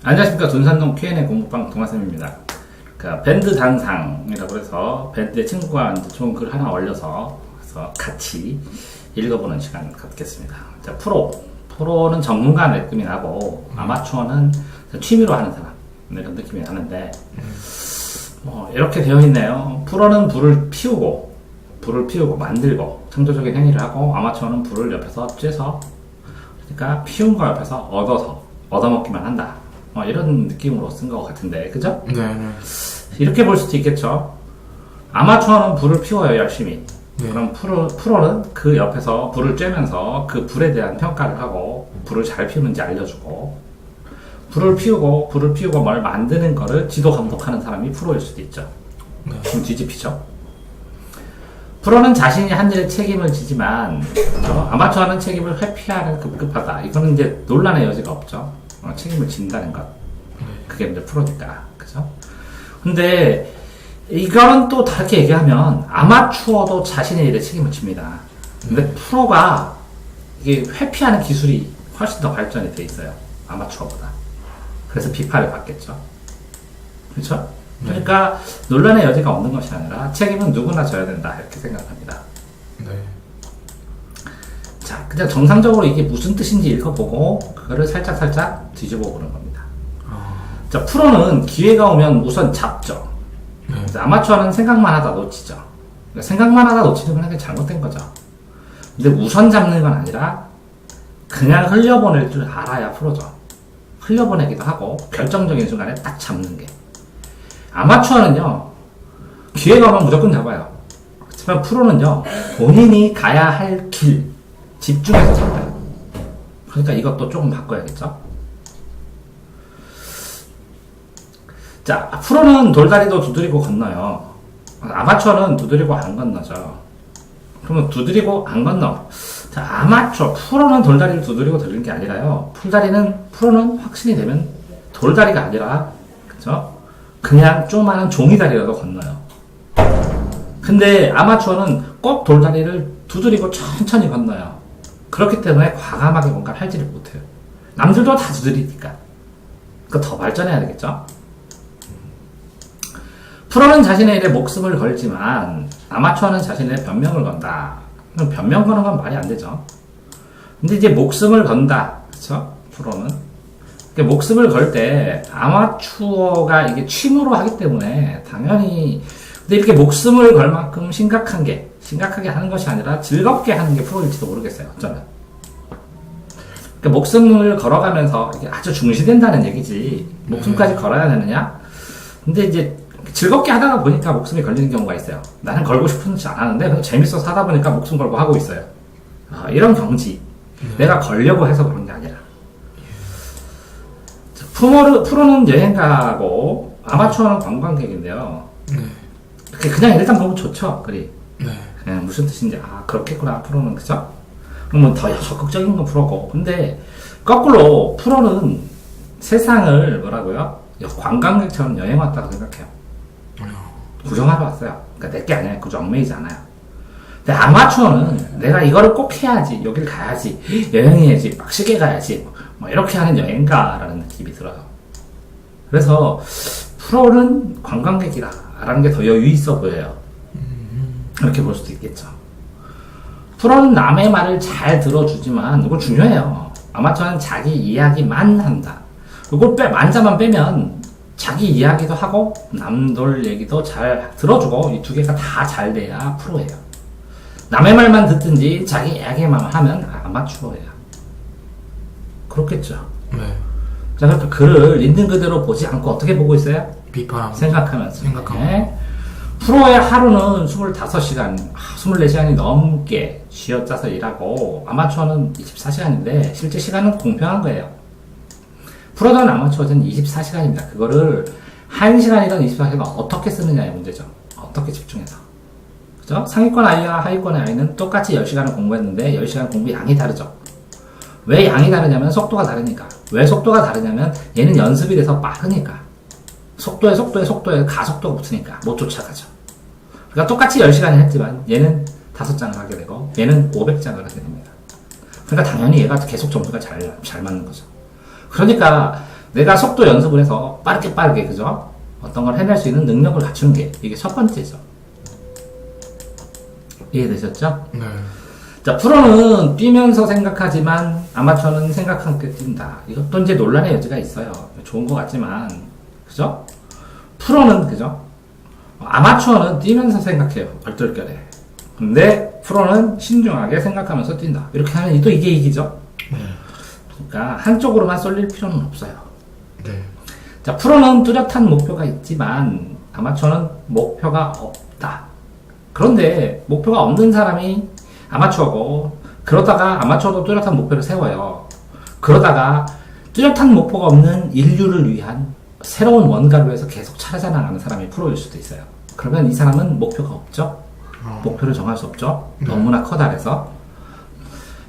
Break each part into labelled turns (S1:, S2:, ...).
S1: 안녕하십니까. 둔산동 Q&A 공부방 동아쌤입니다. 그 밴드 단상이라고 해서 밴드의 친구가 이제 좋은 글 하나 올려서 그래서 같이 읽어보는 시간 갖겠습니다. 자, 프로는 전문가 느낌이 나고 아마추어는 취미로 하는 사람 이런 느낌이 나는데 이렇게 되어 있네요. 프로는 불을 피우고 만들고 창조적인 행위를 하고 아마추어는 불을 옆에서 쬐서 그러니까 피운 거 옆에서 얻어먹기만 한다. 이런 느낌으로 쓴 것 같은데, 그죠?
S2: 네.
S1: 이렇게 볼 수도 있겠죠. 아마추어는 불을 피워요, 열심히.
S2: 네.
S1: 그럼 프로는 그 옆에서 불을 쬐면서 그 불에 대한 평가를 하고, 불을 잘 피우는지 알려주고, 불을 피우고 뭘 만드는 거를 지도 감독하는 사람이 프로일 수도 있죠.
S2: 네.
S1: 그럼 뒤집히죠. 프로는 자신이 한 일에 책임을 지지만, 아마추어는 책임을 회피하는 급급하다. 이거는 이제 논란의 여지가 없죠. 책임을 진다는 것. 그게 이제 프로니까. 그죠? 근데, 이거는 또 다르게 얘기하면, 아마추어도 자신의 일에 책임을 집니다. 근데 프로가, 이게 회피하는 기술이 훨씬 더 발전이 돼 있어요. 아마추어보다. 그래서 비판을 받겠죠. 그렇죠? 그러니까, 논란의 여지가 없는 것이 아니라, 책임은 누구나 져야 된다. 이렇게 생각합니다.
S2: 네.
S1: 자, 그냥 정상적으로 이게 무슨 뜻인지 읽어보고 그거를 살짝 뒤집어 보는 겁니다. 자, 프로는 기회가 오면 우선 잡죠. 아마추어는 생각만 하다 놓치죠. 그러니까 생각만 하다 놓치는 건 그게 잘못된 거죠. 근데 우선 잡는 건 아니라 그냥 흘려보낼 줄 알아야 프로죠. 흘려보내기도 하고 결정적인 순간에 딱 잡는 게. 아마추어는요, 기회가 오면 무조건 잡아요. 하지만 프로는요, 본인이 가야 할 길, 집중해서 잡아요. 그러니까 이것도 조금 바꿔야겠죠? 자, 프로는 돌다리도 두드리고 건너요. 아마추어는 두드리고 안 건너죠. 그러면 두드리고 안 건너. 자, 프로는 돌다리를 두드리고 들리는 게 아니라요. 프로는 확신이 되면 돌다리가 아니라, 그죠? 그냥 조그마한 종이다리라도 건너요. 근데 아마추어는 꼭 돌다리를 두드리고 천천히 건너요. 그렇기 때문에 과감하게 뭔가를 할지를 못해요. 남들도 다 두드리니까. 그러니까 더 발전해야 되겠죠? 프로는 자신의 일에 목숨을 걸지만 아마추어는 자신의 일에 변명을 건다. 그럼 변명 거는 건 말이 안 되죠. 근데 이제 목숨을 건다. 그쵸? 프로는. 그러니까 목숨을 걸 때 아마추어가 이게 취미로 하기 때문에 당연히 근데 이렇게 목숨을 걸 만큼 심각하게 하는 것이 아니라 즐겁게 하는 게 프로일지도 모르겠어요. 저는. 그러니까 목숨을 걸어가면서 이게 아주 중시된다는 얘기지. 목숨까지 걸어야 되느냐? 근데 이제 즐겁게 하다가 보니까 목숨이 걸리는 경우가 있어요. 나는 걸고 싶지 않았는데 그냥 재밌어서 하다 보니까 목숨 걸고 하고 있어요. 이런 경지. 내가 걸려고 해서 그런 게 아니라. 프로는 여행가고 아마추어는 관광객인데요. 그냥 일단 보면 좋죠, 글이. 그냥 무슨 뜻인지, 그렇겠구나, 프로는, 그죠? 그러면 더 적극적인 건 프로고. 근데, 거꾸로, 프로는 세상을, 관광객처럼 여행 왔다고 생각해요. 구경하러 왔어요. 그러니까 내게 아니에요. 그저 얽매이지 않아요. 근데 아마추어는 내가 이거를 꼭 해야지, 여길 가야지, 여행해야지, 빡시게 가야지, 이렇게 하는 여행가라는 느낌이 들어요. 그래서, 프로는 관광객이라. 라는 게 더 여유 있어 보여요. 이렇게 볼 수도 있겠죠. 프로는 남의 말을 잘 들어주지만, 이거 중요해요. 아마추어는 자기 이야기만 한다. 이걸 만자만 빼면, 자기 이야기도 하고, 남들 얘기도 잘 들어주고, 이 두 개가 다 잘 돼야 프로예요. 남의 말만 듣든지, 자기 이야기만 하면 아마추어예요. 그렇겠죠.
S2: 네.
S1: 자, 그러니까 글을 있는 그대로 보지 않고 어떻게 보고 있어요?
S2: 비판하고
S1: 생각하면서. 프로의 하루는 25시간, 24시간이 넘게 쥐어짜서 일하고 아마추어는 24시간인데 실제 시간은 공평한 거예요. 프로든 아마추어든 24시간입니다. 그거를 1시간이든 24시간 어떻게 쓰느냐의 문제죠. 어떻게 집중해서. 그죠? 상위권 아이와 하위권의 아이는 똑같이 10시간을 공부했는데 10시간 공부 양이 다르죠. 왜 양이 다르냐면 속도가 다르니까. 왜 속도가 다르냐면 얘는 연습이 돼서 빠르니까. 속도에 가속도가 붙으니까 못 쫓아가죠. 그러니까 똑같이 10시간을 했지만 얘는 5장을 하게 되고 얘는 500장을 하게 됩니다. 그러니까 당연히 얘가 계속 점수가 잘 맞는 거죠. 그러니까 내가 속도 연습을 해서 빠르게, 그죠? 어떤 걸 해낼 수 있는 능력을 갖추는 게 이게 첫 번째죠. 이해되셨죠?
S2: 네.
S1: 자, 프로는 뛰면서 생각하지만 아마추어는 생각한 게 뛴다. 이것도 이제 논란의 여지가 있어요. 좋은 것 같지만, 그죠? 프로는, 그죠? 아마추어는 뛰면서 생각해요. 얼떨결에. 근데 프로는 신중하게 생각하면서 뛴다. 이렇게 하면 또 이게 이기죠?
S2: 네.
S1: 그러니까 한쪽으로만 쏠릴 필요는 없어요.
S2: 네.
S1: 자, 프로는 뚜렷한 목표가 있지만 아마추어는 목표가 없다. 그런데 목표가 없는 사람이 아마추어고, 그러다가 아마추어도 뚜렷한 목표를 세워요. 그러다가 뚜렷한 목표가 없는 인류를 위한 새로운 뭔가를 위해서 계속 찾아나가는 사람이 프로일 수도 있어요. 그러면 이 사람은 목표가 없죠? 목표를 정할 수 없죠? 너무나 커다래서.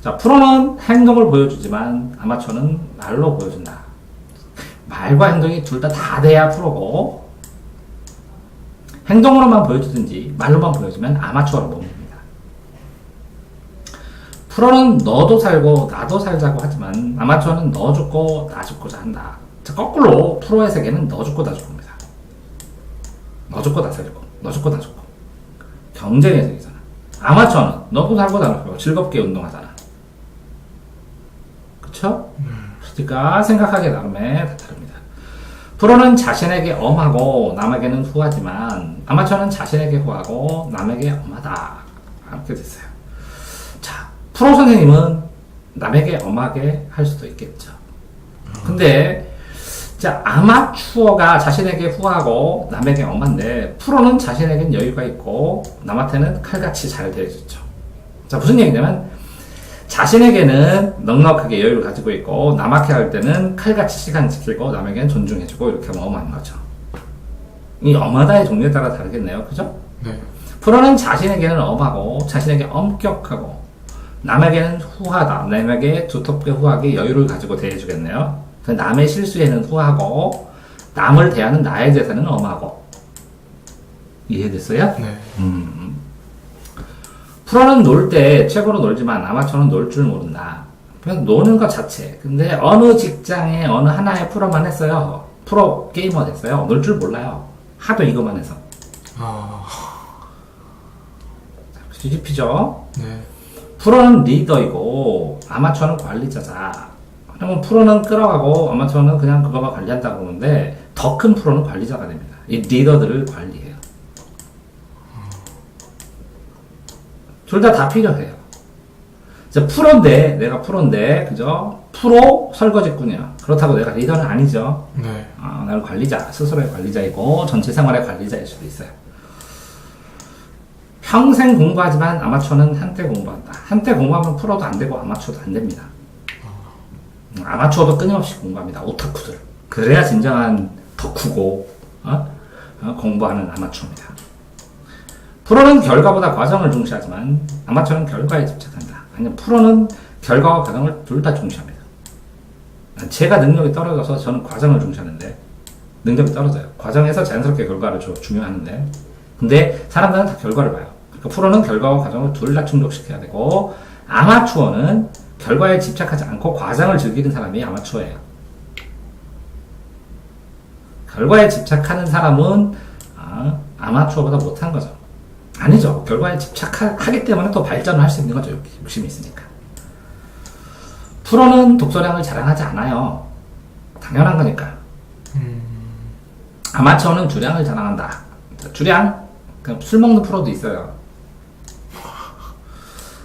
S1: 자, 프로는 행동을 보여주지만 아마추어는 말로 보여준다. 말과 행동이 둘 다 돼야 프로고, 행동으로만 보여주든지 말로만 보여주면 아마추어로 봅니다. 프로는 너도 살고 나도 살자고 하지만 아마추어는 너 죽고 나 죽고자 한다. 자, 거꾸로 프로의 세계는 너 죽고 나 죽고입니다. 너 죽고 나 살고, 너 죽고 나 죽고. 경쟁의 세계잖아. 아마추어는 너도 살고 나도 살고 즐겁게 운동하잖아. 그쵸? 그러니까 생각하기에 나름에 다 다릅니다. 프로는 자신에게 엄하고 남에게는 후하지만 아마추어는 자신에게 후하고 남에게 엄하다. 이렇게 됐어요. 자, 프로 선생님은 남에게 엄하게 할 수도 있겠죠. 근데 자, 아마추어가 자신에게 후하고 남에게 엄한데 프로는 자신에겐 여유가 있고 남한테는 칼같이 잘 대해주죠. 자, 무슨 얘기냐면 자신에게는 넉넉하게 여유를 가지고 있고 남한테 할 때는 칼같이 시간 지키고 남에게는 존중해주고 이렇게 하면 엄한 거죠. 이 엄하다의 종류에 따라 다르겠네요. 그죠?
S2: 네.
S1: 프로는 자신에게는 엄하고 자신에게 엄격하고 남에게는 후하다. 남에게 두텁게 후하게 여유를 가지고 대해주겠네요. 남의 실수에는 후하고 남을 대하는 나에 대해서는 엄하고. 이해됐어요?
S2: 네.
S1: 프로는 놀 때 최고로 놀지만 아마추어는 놀 줄 모른다. 그냥 노는 것 자체. 근데 어느 직장에 어느 하나의 프로만 했어요. 프로 게이머 됐어요. 놀 줄 몰라요. 하도 이것만 해서. 뒤집히죠?
S2: 네.
S1: 프로는 리더이고 아마추어는 관리자자. 그러면 프로는 끌어가고 아마추어는 그냥 그거만 관리한다 그러는데 더 큰 프로는 관리자가 됩니다. 이 리더들을 관리해요. 둘 다 필요해요. 프로인데, 내가 프로인데, 그죠? 프로 설거지꾼이야. 그렇다고 내가 리더는 아니죠.
S2: 네.
S1: 나는 관리자, 스스로의 관리자이고 전체 생활의 관리자일 수도 있어요. 평생 공부하지만 아마추어는 한때 공부한다. 한때 공부하면 프로도 안 되고 아마추어도 안 됩니다. 아마추어도 끊임없이 공부합니다. 오타쿠들. 그래야 진정한 덕후고 공부하는 아마추어입니다. 프로는 결과보다 과정을 중시하지만 아마추어는 결과에 집착한다. 아니면 프로는 결과와 과정을 둘 다 중시합니다. 제가 능력이 떨어져서 저는 과정을 중시하는데 능력이 떨어져요. 과정에서 자연스럽게 결과를 중요하는데 근데 사람들은 다 결과를 봐요. 그러니까 프로는 결과와 과정을 둘 다 충족시켜야 되고 아마추어는 결과에 집착하지 않고 과정을 즐기는 사람이 아마추어예요. 결과에 집착하는 사람은 아마추어보다 못한 거죠. 아니죠. 결과에 집착하기 때문에 또 발전을 할 수 있는 거죠. 욕심이 있으니까. 프로는 독서량을 자랑하지 않아요. 당연한 거니까. 아마추어는 주량을 자랑한다. 주량? 그냥 술 먹는 프로도 있어요.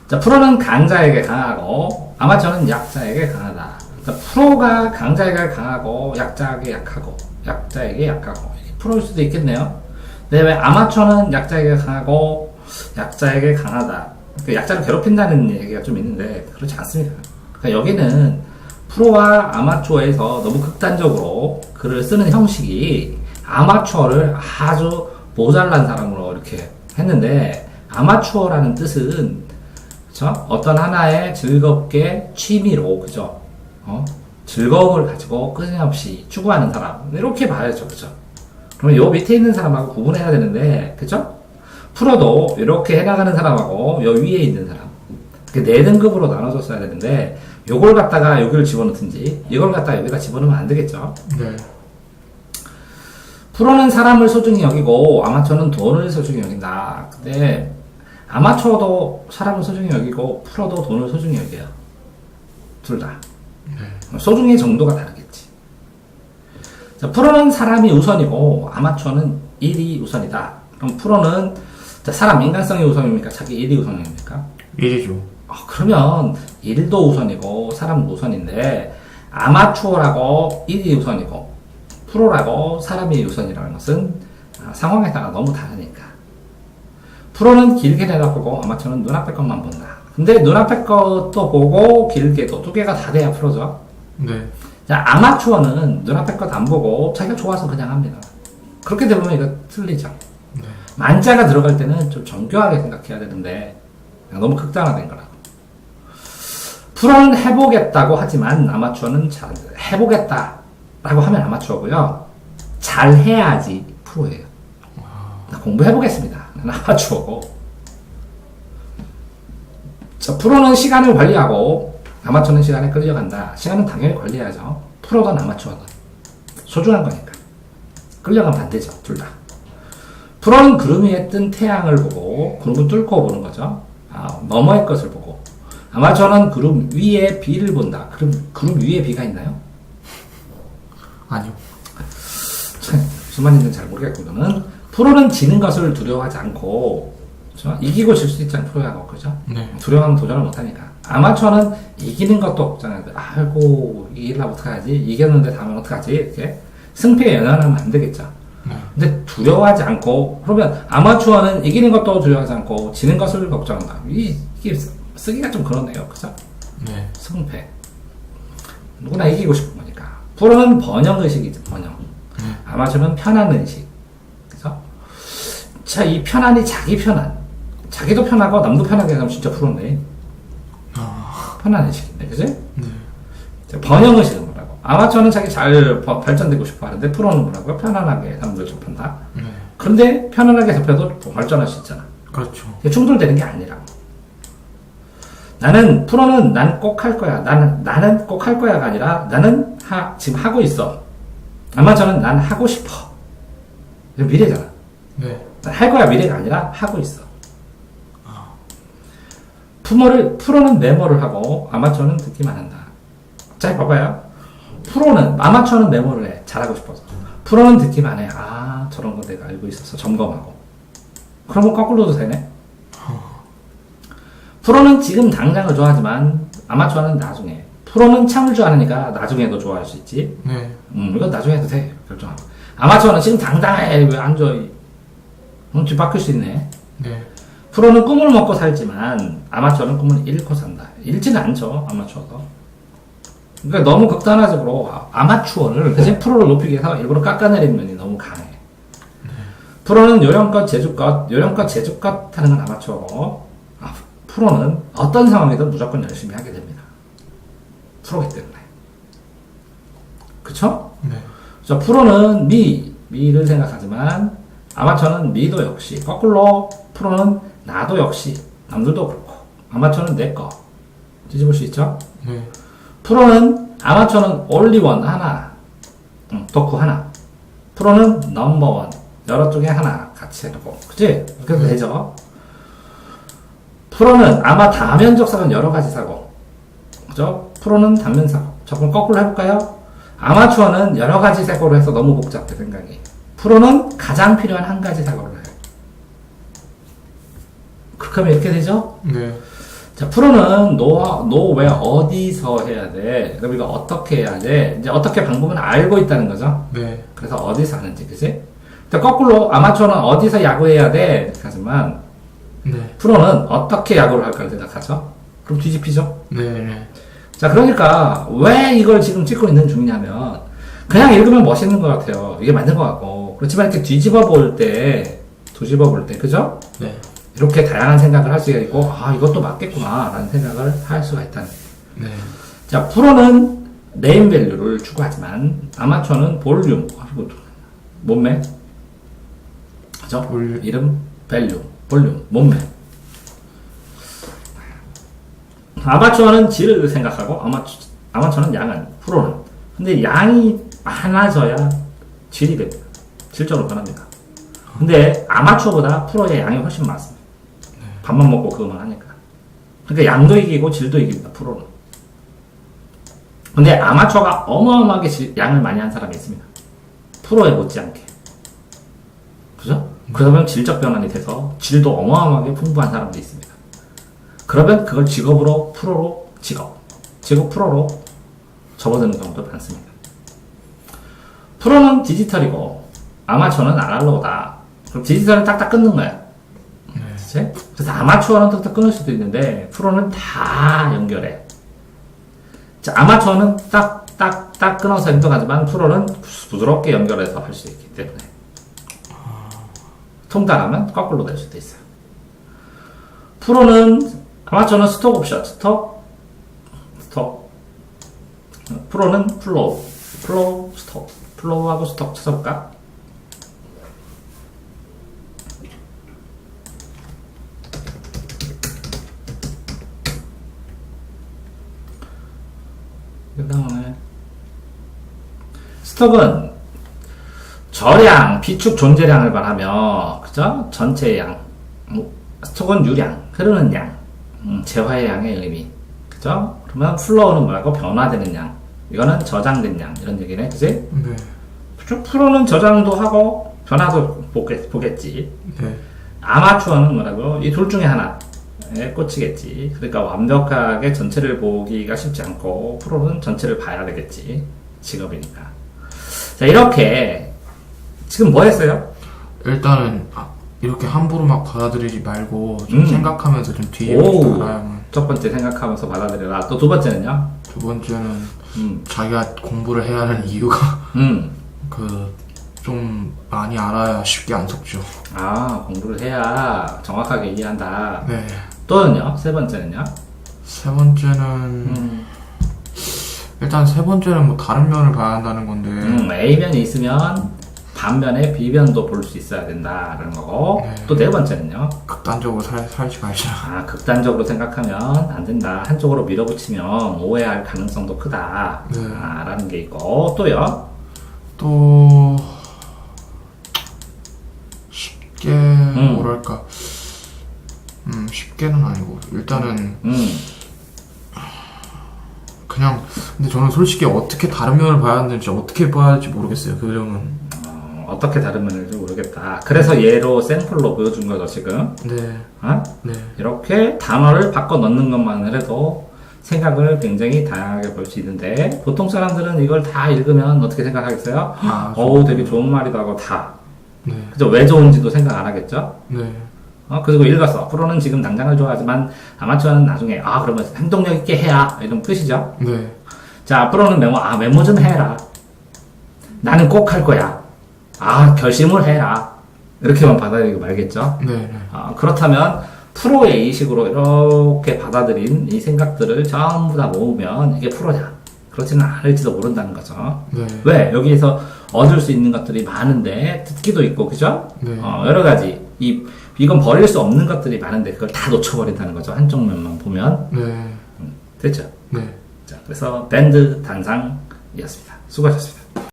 S1: 자, 프로는 강자에게 강하고 아마추어는 약자에게 강하다. 자, 프로가 강자에게 강하고 약자에게 약하고 약자에게 약하고 이게 프로일 수도 있겠네요. 근데 왜 아마추어는 약자에게 강하고 약자에게 강하다. 그러니까 약자를 괴롭힌다는 얘기가 좀 있는데 그렇지 않습니다. 그러니까 여기는 프로와 아마추어에서 너무 극단적으로 글을 쓰는 형식이 아마추어를 아주 모자란 사람으로 이렇게 했는데 아마추어라는 뜻은 그쵸? 어떤 하나의 즐겁게 취미로 그죠? 즐거움을 가지고 끊임없이 추구하는 사람 이렇게 봐야죠. 그죠? 그러면 요 밑에 있는 사람하고 구분해야 되는데 그죠? 프로도 이렇게 해나가는 사람하고 요 위에 있는 사람 네 등급으로 나눠줬어야 되는데 요걸 갖다가 여기를 집어넣든지 이걸 갖다가 여기다 집어넣으면 안 되겠죠.
S2: 네.
S1: 프로는 사람을 소중히 여기고 아마추어는 돈을 소중히 여긴다. 근데 아마추어도 사람을 소중히 여기고 프로도 돈을 소중히 여겨요. 둘 다.
S2: 네.
S1: 소중의 정도가 다르겠지. 자, 프로는 사람이 우선이고 아마추어는 일이 우선이다. 그럼 프로는 자, 사람 인간성이 우선입니까? 자기 일이 우선입니까?
S2: 일이죠.
S1: 그러면 일도 우선이고 사람도 우선인데 아마추어라고 일이 우선이고 프로라고 사람이 우선이라는 것은 상황에 따라 너무 다르니까. 프로는 길게 내다보고 아마추어는 눈앞의 것만 본다. 근데 눈앞의 것도 보고 길게도 두 개가 다 돼야 프로죠.
S2: 네.
S1: 자, 아마추어는 눈앞의 것 안 보고 자기가 좋아서 그냥 합니다. 그렇게 되면 이거 틀리죠.
S2: 네.
S1: 만자가 들어갈 때는 좀 정교하게 생각해야 되는데 너무 극단화된 거라고. 프로는 해보겠다고 하지만 아마추어는 잘 해보겠다라고 하면 아마추어고요. 잘 해야지 프로예요. 나 공부해보겠습니다. 나는 아마추어고. 자, 프로는 시간을 관리하고 아마추어는 시간을 끌려간다. 시간은 당연히 관리해야죠. 프로든 아마추어든 소중한 거니까. 끌려가면 안 되죠. 둘 다. 프로는 구름 위에 뜬 태양을 보고 구름을 뚫고 보는 거죠. 너머의 것을 보고. 아마추어는 구름 위에 비를 본다. 그럼 구름 위에 비가 있나요?
S2: 아니요.
S1: 무슨 말인지는 잘 모르겠고는 프로는 지는 것을 두려워하지 않고 그렇죠? 이기고 질 수 있잖아요. 프로야구 그죠?
S2: 네.
S1: 두려워하면 도전을 못하니까. 아마추어는 이기는 것도 없잖아요. 아이고 이기려면 어떡하지? 이겼는데 다음엔 어떡하지? 이렇게 승패에 연연하면 안 되겠죠. 근데 두려워하지 않고 그러면 아마추어는 이기는 것도 두려워하지 않고 지는 것을 걱정한다. 이게 쓰기가 좀 그렇네요. 그죠?
S2: 네.
S1: 승패. 누구나 이기고 싶은 거니까. 프로는 번영의식이죠. 번영. 아마추어는 편안의식. 그죠? 자, 이 편안이 자기 편안. 자기도 편하고 남도 편하게 하면 진짜 프로네. 편안의식인데. 그지?
S2: 네.
S1: 자, 번영의식은 뭐라고? 아마추어는 자기 잘 발전되고 싶어 하는데 프로는 뭐라고? 편안하게 사람들 접한다.
S2: 네.
S1: 그런데 편안하게 접해도 더 발전할 수 있잖아.
S2: 그렇죠.
S1: 충돌되는 게 아니라고. 나는 프로는 난 꼭 할 거야. 나는 꼭 할 거야가 아니라 나는 지금 하고 있어. 아마추어는 난 하고 싶어. 이건 미래잖아.
S2: 네.
S1: 난 할 거야 미래가 아니라 하고 있어. 프로는 메모를 하고 아마추어는 듣기만 한다. 자, 봐봐요. 아마추어는 메모를 해. 잘하고 싶어서. 프로는 듣기만 해. 저런 거 내가 알고 있었어. 점검하고. 그러면 거꾸로도 되네. 프로는 지금 당장을 좋아하지만 아마추어는 나중에. 프로는 참을 줄 아니까 나중에도 좋아할 수 있지.
S2: 네.
S1: 이건 나중에 해도 돼. 결정하고. 아마추어는 지금 당장에 왜 안 줘? 뒤바뀔 수 있네.
S2: 네.
S1: 프로는 꿈을 먹고 살지만 아마추어는 꿈을 잃고 산다. 잃지는 않죠. 아마추어도. 그러니까 너무 극단화적으로 아마추어를 그치? 프로를 높이기 위해서 일부러 깎아내리는 면이 너무 강해. 프로는 요령껏 재주껏 하는 건 아마추어고 프로는 어떤 상황이든 무조건 열심히 하게 됩니다. 프로기 때문에. 그쵸?
S2: 네.
S1: 자, 프로는 미를 생각하지만 아마추어는 미도 역시 거꾸로 프로는 나도 역시 남들도 그렇고 아마추어는 내 거 뒤집을 수 있죠?
S2: 네.
S1: 프로는 아마추어는 올리원 하나 덕후 하나 프로는 넘버원 여러 쪽에 하나 같이 해놓고 그치? 그래도 되죠? 프로는 아마 다면적 사고는 여러 가지 사고 그죠? 프로는 단면 사고 자, 그럼 거꾸로 해볼까요? 아마추어는 여러 가지 사고를 해서 너무 복잡해 생각이 프로는 가장 필요한 한 가지 사고를 해요. 그렇게 하면 이렇게 되죠?
S2: 네.
S1: 자, 프로는 너 왜 어디서 해야 돼? 그럼 이거 어떻게 해야 돼? 이제 어떻게 방법은 알고 있다는 거죠?
S2: 네.
S1: 그래서 어디서 하는지, 그치? 자, 거꾸로 아마추어는 어디서 야구해야 돼? 하지만
S2: 네.
S1: 프로는 어떻게 야구를 할까를 생각하죠? 그럼 뒤집히죠?
S2: 네.
S1: 자, 그러니까 왜 이걸 지금 찍고 있는 중이냐면 그냥 읽으면 멋있는 것 같아요. 이게 맞는 것 같고 그렇지만 이렇게 뒤집어 볼 때, 그죠?
S2: 네.
S1: 이렇게 다양한 생각을 할 수가 있고, 이것도 맞겠구나, 라는 생각을 할 수가 있다는.
S2: 네.
S1: 자, 프로는 네임 밸류를 추구하지만, 아마추어는 볼륨, 몸매, 그죠? 이름, 밸류, 볼륨, 몸매. 아마추어는 질을 생각하고 아마추어는 양은 프로는. 근데 양이 많아져야 질이 됩니다. 질적으로 변합니다. 근데 아마추어보다 프로의 양이 훨씬 많습니다. 밥만 먹고 그것만 하니까. 그러니까 양도 이기고 질도 이깁니다. 프로는. 근데 아마추어가 어마어마하게 양을 많이 한 사람이 있습니다. 프로에 못지않게. 그죠? 그러면 질적 변환이 돼서 질도 어마어마하게 풍부한 사람도 있습니다. 그러면 그걸 직업으로 프로로 직업 프로로 접어드는 경우도 많습니다. 프로는 디지털이고 아마추어는 아날로그다. 그럼 디지털은 딱딱 끊는 거야. 그치? 그래서 아마추어는 딱딱 끊을 수도 있는데 프로는 다 연결해. 자, 아마추어는 딱 끊어서 행동하지만 프로는 부드럽게 연결해서 할 수 있기 때문에 통달하면 거꾸로 될 수도 있어요. 아마추어는 스톡 옵션, 스톡. 프로는 플로우, 스톡. 플로우하고 스톡 찾아볼까? 그 다음에 스톡은 저량, 비축 존재량을 말하며, 그죠? 전체 양. 스톡은 유량, 흐르는 양, 재화의 양의 의미. 그죠? 그러면 플로우는 뭐라고? 변화되는 양. 이거는 저장된 양. 이런 얘기네. 그지?
S2: 네.
S1: 그죠? 프로는 저장도 하고, 변화도 보겠지.
S2: 네.
S1: 아마추어는 뭐라고? 이 둘 중에 하나에 꽂히겠지. 그러니까 완벽하게 전체를 보기가 쉽지 않고, 프로는 전체를 봐야 되겠지. 직업이니까. 자, 이렇게, 지금 뭐 했어요?
S2: 일단은 이렇게 함부로 막 받아들이지 말고 좀 생각하면서 좀 뒤에 알아야만.
S1: 첫 번째 생각하면서 받아들여라. 또 두 번째는요?
S2: 두 번째는 자기가 공부를 해야 하는 이유가 좀 많이 알아야 쉽게 안 속죠.
S1: 아, 공부를 해야 정확하게 이해한다.
S2: 네.
S1: 또는요? 세 번째는요?
S2: 세 번째는 일단 세 번째는 뭐 다른 면을 봐야 한다는 건데
S1: A면이 있으면 반면에 B면도 볼 수 있어야 된다라는 거고. 네. 또 네 번째는요?
S2: 극단적으로 살지 말자.
S1: 아, 극단적으로 생각하면 안 된다. 한쪽으로 밀어붙이면 오해할 가능성도 크다.
S2: 네.
S1: 라는 게 있고. 또요?
S2: 또 쉽게 뭐랄까 쉽게는 아니고 일단은 그냥 근데 저는 솔직히 어떻게 다른 면을 봐야 하는지 어떻게 봐야 할지 모르겠어요. 그 점은
S1: 어떻게 다른 면을지 모르겠다. 그래서 얘로 샘플로 보여준 거죠 지금.
S2: 네.
S1: 어?
S2: 네.
S1: 이렇게 단어를 바꿔 넣는 것만 해도 생각을 굉장히 다양하게 볼 수 있는데 보통 사람들은 이걸 다 읽으면 어떻게 생각하겠어요? 어우 되게 좋은 말이다 하고 다.
S2: 네.
S1: 그죠? 왜 좋은지도 생각 안 하겠죠?
S2: 네.
S1: 그리고 읽었어. 프로는 지금 당장을 좋아하지만 아마추어는 나중에 그러면 행동력 있게 해야 이런 뜻이죠?
S2: 네.
S1: 자, 프로는 메모 좀 해라. 나는 꼭 할 거야. 결심을 해라. 이렇게만 받아들이고 말겠죠?
S2: 네.
S1: 그렇다면 프로의 이 식으로 이렇게 받아들인 이 생각들을 전부 다 모으면 이게 프로냐? 그렇지는 않을지도 모른다는 거죠.
S2: 네.
S1: 왜? 여기에서 얻을 수 있는 것들이 많은데 듣기도 있고, 그죠?
S2: 네.
S1: 여러 가지 이건 버릴 수 없는 것들이 많은데 그걸 다 놓쳐버린다는 거죠. 한쪽 면만 보면.
S2: 네.
S1: 됐죠?
S2: 네.
S1: 자, 그래서 밴드 단상이었습니다. 수고하셨습니다.